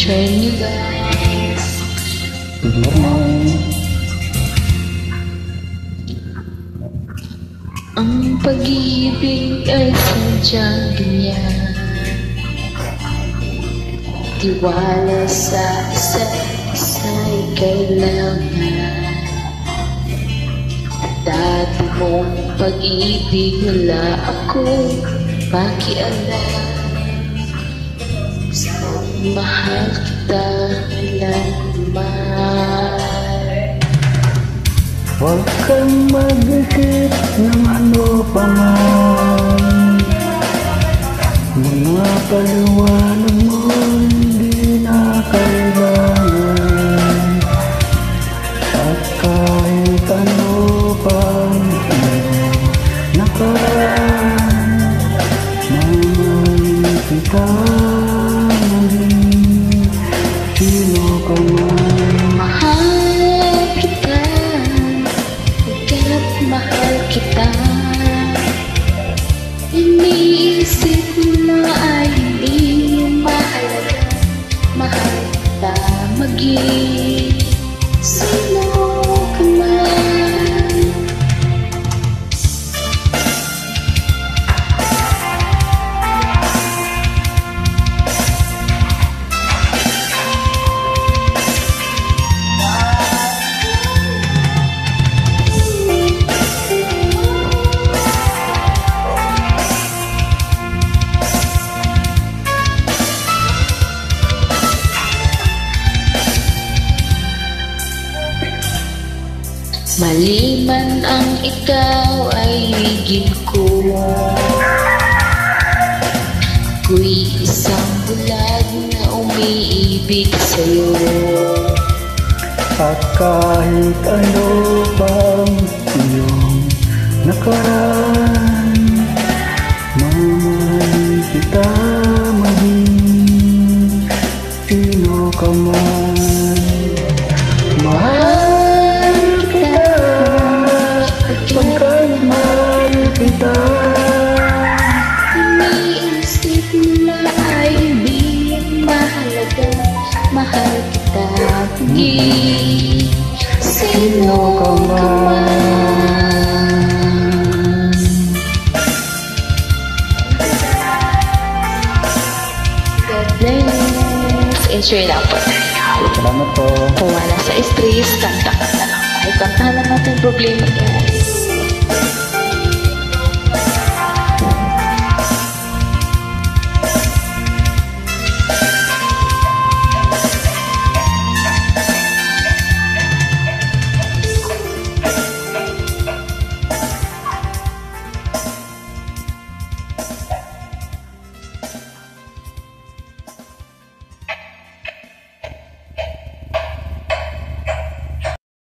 share nyo guys. Good morning. Ang pag-ibig ay sadyang ganyan, tiwala sa isa't isa'y kailangan. Dati mong pag-ibig wala akong pakialam. Mahal kita naman. Huwag kang mag-isip ng ano pa man. Mga paliwanag mo hindi na kailangan. At kahit ano pang nakaraan, naman kita maging sino ka man. Mahal kita, hanggat mahal kita. Iniisip mo ay hindi mahalaga. Mahal kita, maging sino ka man. Maliman ang ikaw ay higit ko. Ako'y isang bulag na umiibig sa'yo. At kahit ano pang iyong nakaraan, mamahal kita maging sino ka man. Mahal kita, pagkat mahal kita. Iniisip mo ay hindi mahalaga. Mahal kita, maging sino ka man. God bless. Enjoy lang po. Salamat po. Kung wala sa stress, kanta-kanta lang tayo. Kantahan lang natin problema guys.